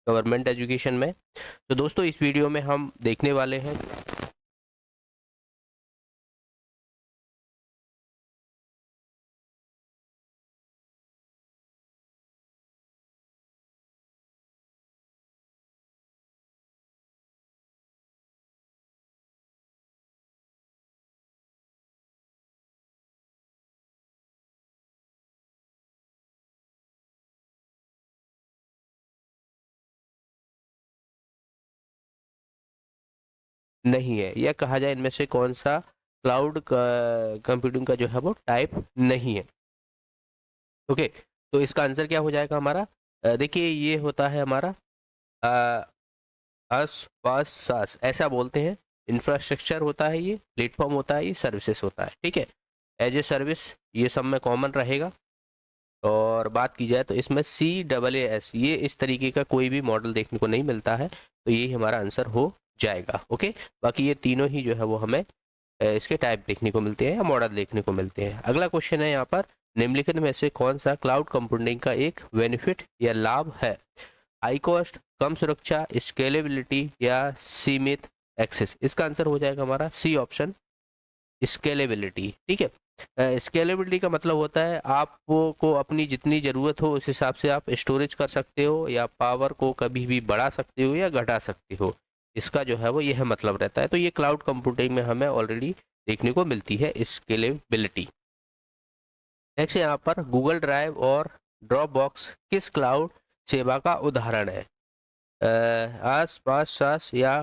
Government education में। तो दोस्तों इस वीडियो में हम देखने वाले हैं नहीं है, या कहा जाए इनमें से कौन सा क्लाउड कंप्यूटिंग का जो है वो टाइप नहीं है। ओके, तो इसका आंसर क्या हो जाएगा हमारा? देखिए ये होता है हमारा अस पास सास ऐसा बोलते हैं। इंफ्रास्ट्रक्चर होता है, ये प्लेटफॉर्म होता है, ये सर्विसेज होता है। ठीक है, एज ए सर्विस ये सब में कॉमन रहेगा। और बात की जाए तो इसमें CAAS ये इस तरीके का कोई भी मॉडल देखने को नहीं मिलता है, तो यही हमारा आंसर हो जाएगा। ओके, बाकी ये तीनों ही जो है वो हमें इसके टाइप देखने को मिलते हैं या मॉडल देखने को मिलते हैं। अगला क्वेश्चन है यहाँ पर, निम्नलिखित में से कौन सा क्लाउड कंप्यूटिंग का एक बेनिफिट या लाभ है? हाई कॉस्ट, कम सुरक्षा, स्केलेबिलिटी या सीमित एक्सेस। इसका आंसर हो जाएगा हमारा सी ऑप्शन, स्केलेबिलिटी। ठीक है, स्केलेबिलिटी का मतलब होता है आपको अपनी जितनी ज़रूरत हो उस हिसाब से आप स्टोरेज कर सकते हो, या पावर को कभी भी बढ़ा सकते हो या घटा सकते हो। इसका जो है वो यह मतलब रहता है। तो ये क्लाउड कंप्यूटिंग में हमें ऑलरेडी देखने को मिलती है स्केलेबिलिटी। नेक्स्ट यहाँ पर गूगल ड्राइव और ड्रॉप बॉक्स किस क्लाउड सेवा का उदाहरण है? आस पास सास या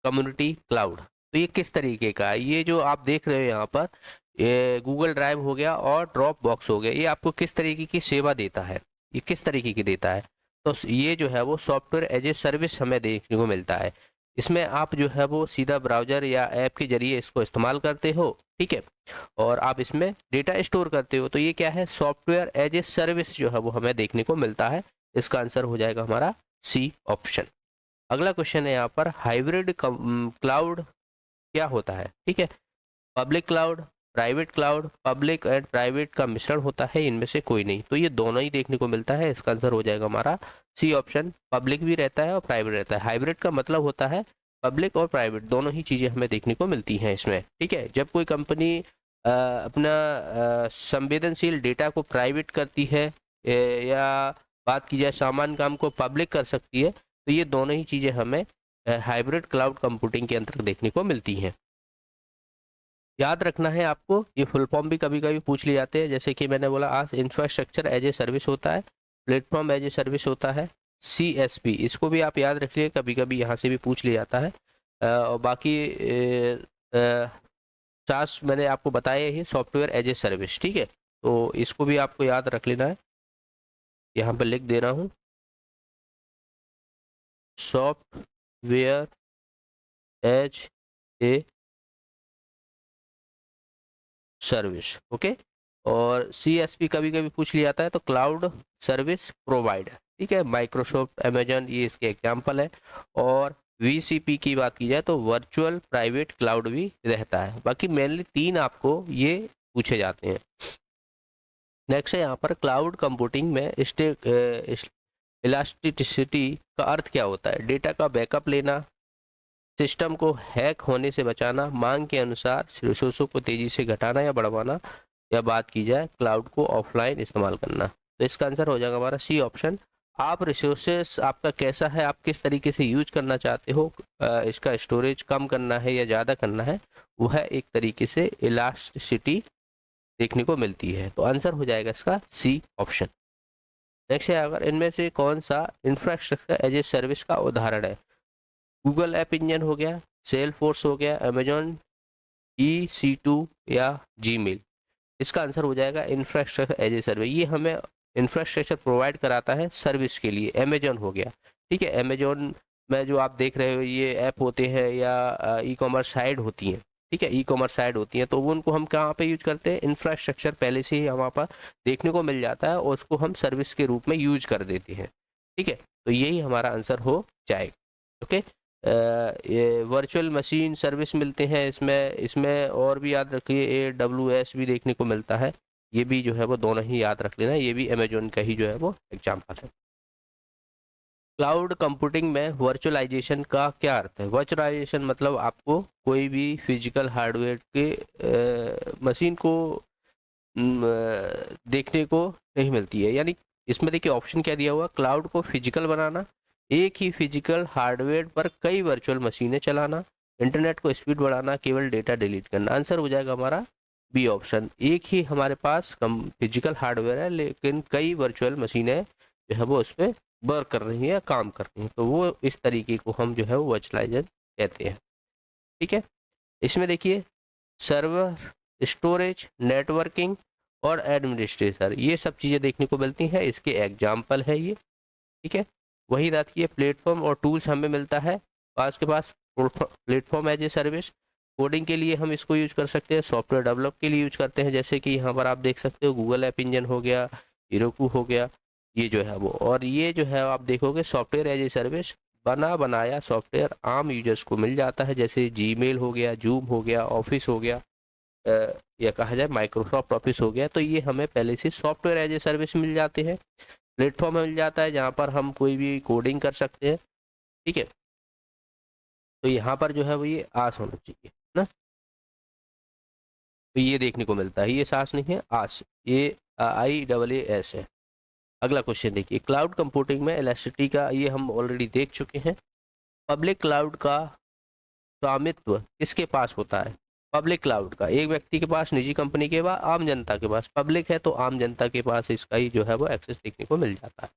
कम्युनिटी क्लाउड। तो ये किस तरीके का है? ये जो आप देख रहे हो यहाँ पर, ये गूगल ड्राइव हो गया और ड्रॉप बॉक्स हो गया, ये आपको किस तरीके की सेवा देता है, ये किस तरीके की देता है? तो ये जो है वो सॉफ्टवेयर एज ए सर्विस हमें देखने को मिलता है। इसमें आप जो है वो सीधा ब्राउजर या ऐप के जरिए इसको इस्तेमाल करते हो। ठीक है, और आप इसमें डेटा स्टोर करते हो। तो ये क्या है? सॉफ्टवेयर एज ए सर्विस जो है वो हमें देखने को मिलता है। इसका आंसर हो जाएगा हमारा सी ऑप्शन। अगला क्वेश्चन है यहाँ पर, हाइब्रिड क्लाउड क्या होता है? ठीक है, public cloud, private cloud, public and private का मिश्रण होता है, इनमें से कोई नहीं। तो ये दोनों ही देखने को मिलता है। इसका आंसर हो जाएगा हमारा सी ऑप्शन, पब्लिक भी रहता है और प्राइवेट रहता है। हाइब्रिड का मतलब होता है पब्लिक और प्राइवेट दोनों ही चीज़ें हमें देखने को मिलती हैं इसमें। ठीक है, जब कोई कंपनी अपना संवेदनशील डेटा को प्राइवेट करती है, या बात की जाए सामान्य काम को पब्लिक कर सकती है, तो ये दोनों ही चीज़ें हमें हाइब्रिड क्लाउड कंप्यूटिंग के अंतर्गत देखने को मिलती हैं। याद रखना है आपको, ये फुल फॉर्म भी कभी कभी पूछ लिए जाते हैं। जैसे कि मैंने बोला, आज इंफ्रास्ट्रक्चर एज ए सर्विस होता है, प्लेटफॉर्म एज ए सर्विस होता है, CSP इसको भी आप याद रखिए, कभी कभी यहाँ से भी पूछ लिया जाता है। और बाकी चार्ज मैंने आपको बताया ही, सॉफ्टवेयर एज ए सर्विस। ठीक है, तो इसको भी आपको याद रख लेना है। यहाँ पर लिख दे रहा हूँ, software as a service. Okay, और CSP कभी कभी पूछ लिया जाता है, तो क्लाउड सर्विस प्रोवाइडर। ठीक है, माइक्रोसॉफ्ट, अमेजन, ये इसके एग्जाम्पल है। और VCP की बात की जाए तो वर्चुअल प्राइवेट क्लाउड भी रहता है। बाकी मेनली तीन आपको ये पूछे जाते हैं। नेक्स्ट है यहाँ पर, क्लाउड कंप्यूटिंग में इलास्टिसिटी का अर्थ क्या होता है? डेटा का बैकअप लेना, सिस्टम को हैक होने से बचाना, मांग के अनुसार रिसोर्सों को तेजी से घटाना या बढ़वाना, या बात की जाए क्लाउड को ऑफलाइन इस्तेमाल करना। तो इसका आंसर हो जाएगा हमारा सी ऑप्शन। आप रिसोर्सेस आपका कैसा है, आप किस तरीके से यूज करना चाहते हो, इसका स्टोरेज कम करना है या ज़्यादा करना है, वह एक तरीके से इलास्टिसिटी देखने को मिलती है। तो आंसर हो जाएगा इसका सी ऑप्शन। नेक्स्ट है, अगर इनमें से कौन सा इंफ्रास्ट्रक्चर एज ए सर्विस का उदाहरण है? गूगल ऐप इंजन हो गया, सेल फोर्स हो गया, अमेजॉन EC2 या जीमेल। इसका आंसर हो जाएगा इंफ्रास्ट्रक्चर एज ए सर्विस। ये हमें इंफ्रास्ट्रक्चर प्रोवाइड कराता है सर्विस के लिए। अमेजॉन हो गया। ठीक है, अमेजॉन में जो आप देख रहे हो ये ऐप होते हैं, या ई-कॉमर्स साइट होती हैं। ठीक है, ई-कॉमर्स साइट होती हैं, तो वो उनको हम कहाँ पे यूज करते हैं? इंफ्रास्ट्रक्चर पहले से ही हमारे पास देखने को मिल जाता है और उसको हम सर्विस के रूप में यूज कर देते हैं। ठीक है, तो यही हमारा आंसर हो जाएगा। ओके, ये वर्चुअल मशीन सर्विस मिलते हैं इसमें। इसमें और भी याद रखिए, AWS भी देखने को मिलता है। ये भी जो है वो दोनों ही याद रख लेना, ये भी अमेजोन का ही जो है वो एग्जाम्पल है। क्लाउड कंप्यूटिंग में वर्चुअलाइजेशन का क्या अर्थ है? वर्चुअलाइजेशन मतलब आपको कोई भी फिजिकल हार्डवेयर के मशीन को देखने को नहीं मिलती है। यानी इसमें देखिए ऑप्शन क्या दिया हुआ, क्लाउड को फिजिकल बनाना, एक ही फिजिकल हार्डवेयर पर कई वर्चुअल मशीनें चलाना, इंटरनेट को स्पीड बढ़ाना, केवल डेटा डिलीट करना। आंसर हो जाएगा हमारा बी ऑप्शन। एक ही हमारे पास कम फिजिकल हार्डवेयर है लेकिन कई वर्चुअल मशीनें जो है वो उस पर वर्क कर रही है या काम कर रही है, तो वो इस तरीके को हम जो है वो वर्चुअलाइजर कहते हैं। ठीक है, इसमें देखिए सर्वर, स्टोरेज, नेटवर्किंग और एडमिनिस्ट्रेटर, ये सब चीज़ें देखने को मिलती हैं, इसके एग्जाम्पल है ये। ठीक है, वही रहती है प्लेटफॉर्म और टूल्स हमें मिलता है पास के पास। Platform as a service, coding के लिए हम इसको यूज कर सकते हैं, सॉफ्टवेयर डेवलप के लिए यूज करते हैं, जैसे कि यहाँ पर आप देख सकते हो गूगल ऐप इंजन हो गया, हीरोकू हो गया, ये जो है वो। और ये जो है आप देखोगे सॉफ्टवेयर एज ए सर्विस, बना बनाया सॉफ्टवेयर आम यूजर्स को मिल जाता है, जैसे जीमेल हो गया, जूम हो गया, ऑफिस हो गया, या कहा जाए माइक्रोसॉफ्ट ऑफिस हो गया। तो ये हमें पहले से सॉफ्टवेयर एज ए सर्विस मिल जाते हैं। प्लेटफॉर्म मिल जाता है जहाँ पर हम कोई भी कोडिंग कर सकते हैं। ठीक है, तो यहाँ पर जो है वो ये आस होना चाहिए ना, तो ये देखने को मिलता है, ये सास नहीं है, आस, ये IAAS है। अगला क्वेश्चन देखिए, क्लाउड कंप्यूटिंग में इलेक्ट्रिसिटी का, ये हम ऑलरेडी देख चुके हैं। पब्लिक क्लाउड का स्वामित्व किसके पास होता है? पब्लिक क्लाउड का एक व्यक्ति के पास, निजी कंपनी के पास, आम जनता के पास। पब्लिक है तो आम जनता के पास इसका ही जो है वो एक्सेस देखने को मिल जाता है।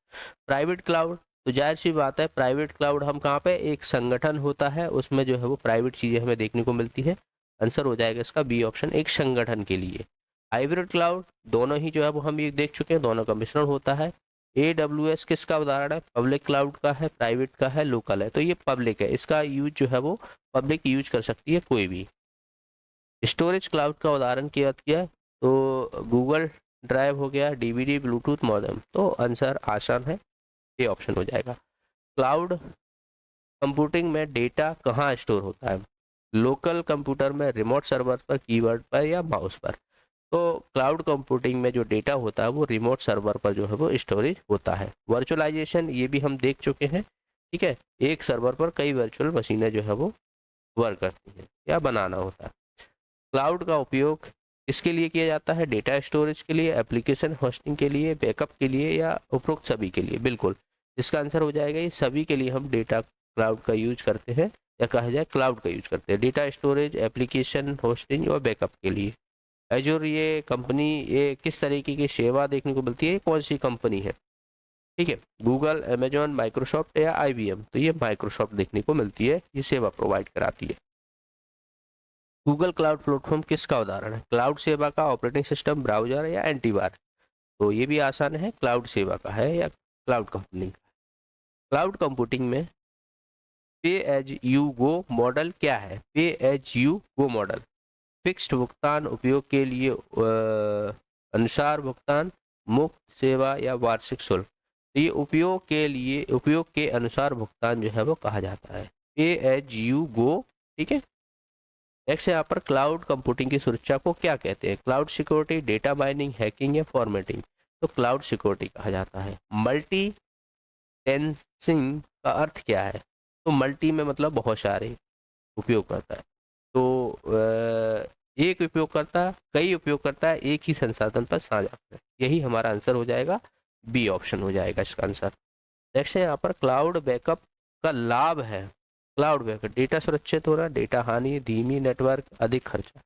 प्राइवेट क्लाउड, तो जाहिर सी बात है प्राइवेट क्लाउड हम कहाँ पे, एक संगठन होता है उसमें जो है वो प्राइवेट चीज़ें हमें देखने को मिलती है। आंसर हो जाएगा इसका बी ऑप्शन, एक संगठन के लिए। हाइब्रिड क्लाउड, दोनों ही जो है वो हम ये देख चुके हैं, दोनों का मिश्रण होता है। AWS किसका उदाहरण है? पब्लिक क्लाउड का है, प्राइवेट का है, लोकल है, तो ये पब्लिक है, इसका यूज जो है वो पब्लिक यूज कर सकती है कोई भी। स्टोरेज क्लाउड का उदाहरण क्या किया, तो गूगल ड्राइव हो गया, DVD, ब्लूटूथ मॉडेम, तो आंसर आसान है, ये ऑप्शन हो जाएगा। क्लाउड कंप्यूटिंग में डेटा कहाँ स्टोर होता है? लोकल कंप्यूटर में, रिमोट सर्वर पर, कीबोर्ड पर या माउस पर? तो क्लाउड कंप्यूटिंग में जो डेटा होता है वो रिमोट सर्वर पर जो है वो स्टोरेज होता है। वर्चुअलाइजेशन, ये भी हम देख चुके हैं। ठीक है, एक सर्वर पर कई वर्चुअल मशीनें जो है वो वर्क करती हैं या बनाना होता है। क्लाउड का उपयोग किसके लिए किया जाता है? डेटा स्टोरेज के लिए, एप्लीकेशन होस्टिंग के लिए, बैकअप के लिए या उपरोक्त सभी के लिए? बिल्कुल, इसका आंसर हो जाएगा ये सभी के लिए हम डेटा क्लाउड का यूज करते हैं, या कहा जाए क्लाउड का यूज करते हैं, डेटा स्टोरेज, एप्लीकेशन होस्टिंग और बैकअप के लिए। एजोर, ये कंपनी, ये किस तरीके की सेवा देखने को मिलती है, कौन सी कंपनी है? ठीक है, गूगल, अमेजॉन, माइक्रोसॉफ्ट या IBM? तो ये माइक्रोसॉफ्ट देखने को मिलती है, ये सेवा प्रोवाइड कराती है। गूगल क्लाउड प्लेटफॉर्म किसका उदाहरण है? क्लाउड सेवा का, ऑपरेटिंग सिस्टम, ब्राउजर या एंटीवायरस? तो ये भी आसान है, क्लाउड सेवा का है या क्लाउड कंप्यूटिंग का। क्लाउड कंप्यूटिंग में pay as you go model क्या है? Pay as you go model, fixed भुगतान, उपयोग के लिए अनुसार भुगतान, मुफ्त सेवा या वार्षिक शुल्क? तो ये उपयोग के लिए, उपयोग के अनुसार भुगतान जो है वो कहा जाता है, पे एज यू गो। ठीक है, नेक्स्ट यहाँ पर क्लाउड कंप्यूटिंग की सुरक्षा को क्या कहते हैं? Cloud security, data mining, hacking या फॉर्मेटिंग? तो क्लाउड सिक्योरिटी कहा जाता है। मल्टी टेंसिंग का अर्थ क्या है? तो मल्टी में मतलब बहुत सारे उपयोगकर्ता है, तो एक उपयोगकर्ता, कई उपयोगकर्ता एक ही संसाधन पर साझा करें, यही हमारा आंसर हो जाएगा, बी ऑप्शन हो जाएगा इसका आंसर। नेक्स्ट है यहाँ पर क्लाउड बैकअप का लाभ है। क्लाउड बैकअप, डेटा सुरक्षित होना, डेटा हानि, धीमी नेटवर्क, अधिक खर्चा?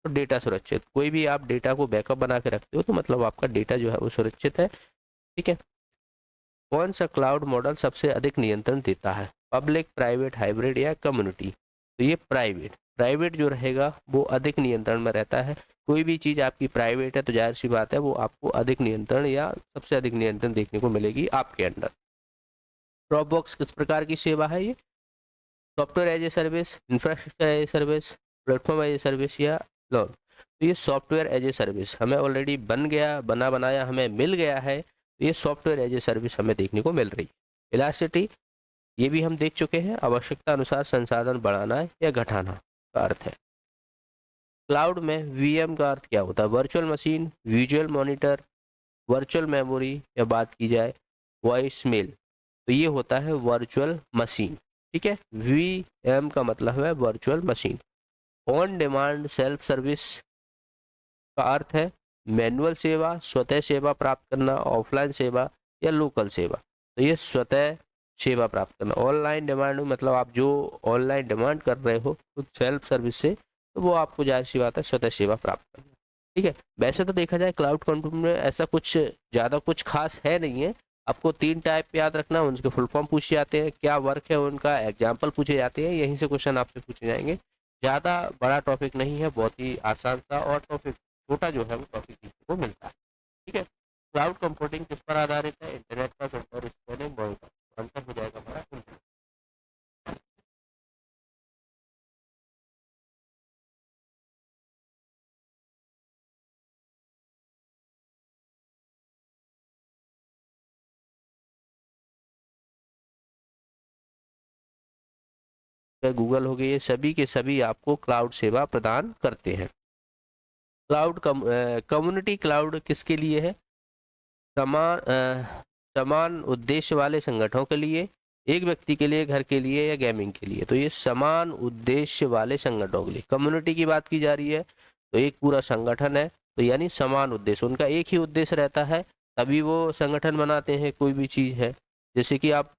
तो डेटा सुरक्षित, कोई भी आप डेटा को बैकअप बना के रखते हो तो मतलब आपका डेटा जो है वो सुरक्षित है। ठीक है, कौन सा क्लाउड मॉडल सबसे अधिक नियंत्रण देता है? पब्लिक, प्राइवेट, हाइब्रिड या कम्युनिटी? तो ये प्राइवेट, प्राइवेट जो रहेगा वो अधिक नियंत्रण में रहता है। कोई भी चीज़ आपकी प्राइवेट है तो जाहिर सी बात है वो आपको अधिक नियंत्रण या सबसे अधिक नियंत्रण देखने को मिलेगी आपके अंडर। ड्रॉपबॉक्स किस प्रकार की सेवा है? ये software as a service, infrastructure as a service, platform as a service या क्लाउड? तो ये सॉफ्टवेयर एज ए सर्विस हमें ऑलरेडी बन गया, बना बनाया हमें मिल गया है, तो ये सॉफ्टवेयर एज ए सर्विस हमें देखने को मिल रही है। इलास्टिसिटी, ये भी हम देख चुके हैं, आवश्यकता अनुसार संसाधन बढ़ाना या घटाना का अर्थ है। क्लाउड में VM का अर्थ क्या होता है? Virtual machine, visual monitor, virtual memory या बात की जाए वॉइस मेल? तो ये होता है वर्चुअल मशीन, ठीक है। VM का मतलब है virtual machine. On demand self service का अर्थ है मैनुअल सेवा, स्वतः सेवा प्राप्त करना, ऑफलाइन सेवा या लोकल सेवा। तो ये स्वतः सेवा प्राप्त करना। ऑनलाइन डिमांड मतलब आप जो ऑनलाइन डिमांड कर रहे हो खुद सेल्फ सर्विस से, तो वो आपको जाहिर सी बात है स्वतः सेवा प्राप्त करना, ठीक है। वैसे तो देखा जाए क्लाउड कंप्यूटिंग में ऐसा कुछ ज़्यादा कुछ खास है नहीं है। आपको 3 टाइप याद रखना, उनके फुल फॉर्म पूछे जाते हैं, क्या वर्क है उनका, एग्जाम्पल पूछे जाते हैं, यहीं से क्वेश्चन आपसे पूछे जाएंगे। ज़्यादा बड़ा टॉपिक नहीं है, बहुत ही आसान सा और टॉपिक छोटा जो है वो टॉपिक सीखने को मिलता है, ठीक है। क्लाउड कंप्यूटिंग किस पर आधारित है? इंटरनेट पर, कंप्यूटर स्कैनिंग, मॉडल पर। आंसर हो जाएगा हमारा इंटरनेट। गूगल हो गई, ये सभी के सभी आपको क्लाउड सेवा प्रदान करते हैं। क्लाउड कम्युनिटी क्लाउड किसके लिए है? समान समान उद्देश्य वाले संगठनों के लिए, एक व्यक्ति के लिए, घर के लिए या गेमिंग के लिए। तो ये समान उद्देश्य वाले संगठनों के लिए, कम्युनिटी की बात की जा रही है, तो एक पूरा संगठन है, तो यानी समान उद्देश्य, उनका एक ही उद्देश्य रहता है, तभी वो संगठन बनाते हैं। कोई भी चीज़ है, जैसे कि आप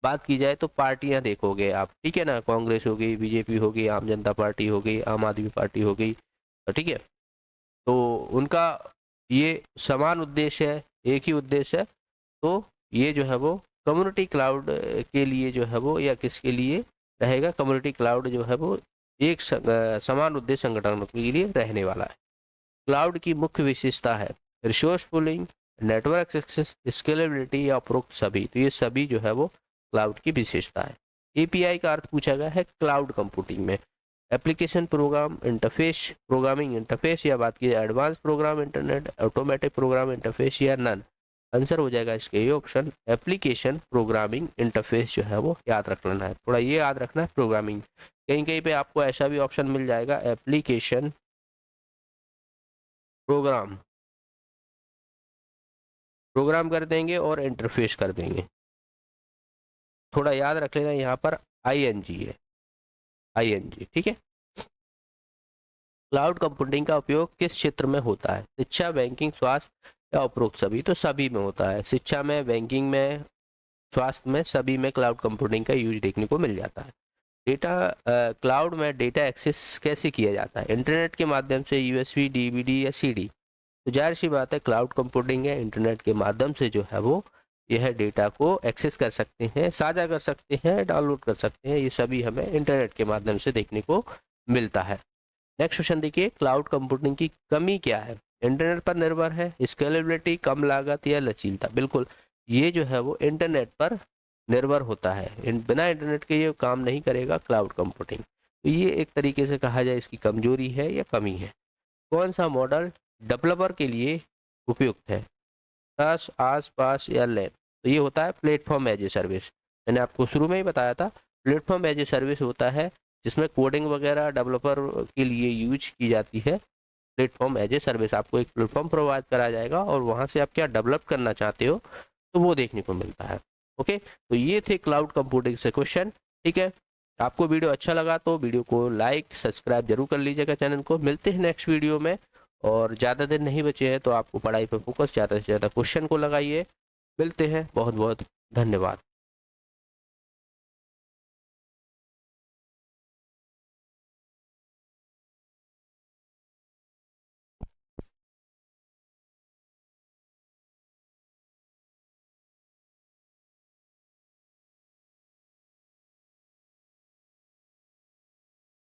बात की जाए तो पार्टियां देखोगे आप, ठीक है ना, कांग्रेस हो गई, बीजेपी हो गई, आम जनता पार्टी हो गई, आम आदमी पार्टी हो गई, ठीक है। तो उनका ये समान उद्देश्य है, एक ही उद्देश्य है। तो ये जो है वो कम्युनिटी क्लाउड के लिए जो है वो, या किसके लिए रहेगा? कम्युनिटी क्लाउड जो है वो एक समान उद्देश्य संगठनों के लिए रहने वाला है। क्लाउड की मुख्य विशेषता है resource pooling, network access, scalability या उपरोक्त सभी। तो ये सभी जो है वो क्लाउड की विशेषता है। API का अर्थ पूछा गया है क्लाउड कंप्यूटिंग में। Application program interface, programming interface, या बात की जाए advance program internet, automatic program interface या नन। आंसर हो जाएगा इसके ये ऑप्शन, एप्लीकेशन प्रोग्रामिंग इंटरफेस जो है वो याद रख लेना है, थोड़ा ये याद रखना है प्रोग्रामिंग। कहीं कहीं पे आपको ऐसा भी ऑप्शन मिल जाएगा एप्लीकेशन प्रोग्राम, प्रोग्राम कर देंगे और इंटरफेस कर देंगे। थोड़ा याद रख लेना, यहाँ पर ING है, ING, ठीक है। क्लाउड कंप्यूटिंग का उपयोग किस क्षेत्र में होता है? शिक्षा, बैंकिंग, स्वास्थ्य या उपरोक्त सभी? तो सभी में होता है, शिक्षा में, बैंकिंग में, स्वास्थ्य में, सभी में क्लाउड कंप्यूटिंग का यूज देखने को मिल जाता है। डेटा क्लाउड में डेटा एक्सेस कैसे किया जाता है? इंटरनेट के माध्यम से, USB, DVD या CD? तो जाहिर सी बात है क्लाउड कंप्यूटिंग है, इंटरनेट के माध्यम से जो है वो यह डेटा को एक्सेस कर सकते हैं, साझा कर सकते हैं, डाउनलोड कर सकते हैं। ये सभी हमें इंटरनेट के माध्यम से देखने को मिलता है। नेक्स्ट क्वेश्चन देखिए, क्लाउड कंप्यूटिंग की कमी क्या है? इंटरनेट पर निर्भर है, स्केलेबिलिटी, कम लागत या लचीलता? बिल्कुल, ये जो है वो इंटरनेट पर निर्भर होता है, बिना इंटरनेट के ये काम नहीं करेगा क्लाउड कंप्यूटिंग। तो ये एक तरीके से कहा जाए इसकी कमजोरी है या कमी है। कौन सा मॉडल डेवलपर के लिए उपयुक्त है? आस आस पास या लैब? तो ये होता है प्लेटफॉर्म एज ए सर्विस। मैंने आपको शुरू में ही बताया था, प्लेटफॉर्म एज ए सर्विस होता है जिसमें कोडिंग वगैरह डेवलपर के लिए यूज की जाती है। प्लेटफॉर्म एज ए सर्विस, आपको एक प्लेटफॉर्म प्रोवाइड करा जाएगा और वहाँ से आप क्या डेवलप करना चाहते हो तो वो देखने को मिलता है। ओके, तो ये थे क्लाउड कंप्यूटिंग से क्वेश्चन, ठीक है। आपको वीडियो अच्छा लगा तो वीडियो को लाइक सब्सक्राइब जरूर कर लीजिएगा चैनल को। मिलते हैं नेक्स्ट वीडियो में, और ज़्यादा दिन नहीं बचे हैं तो आपको पढ़ाई पर फोकस, ज़्यादा से ज़्यादा क्वेश्चन को लगाइए। मिलते हैं, बहुत बहुत धन्यवाद।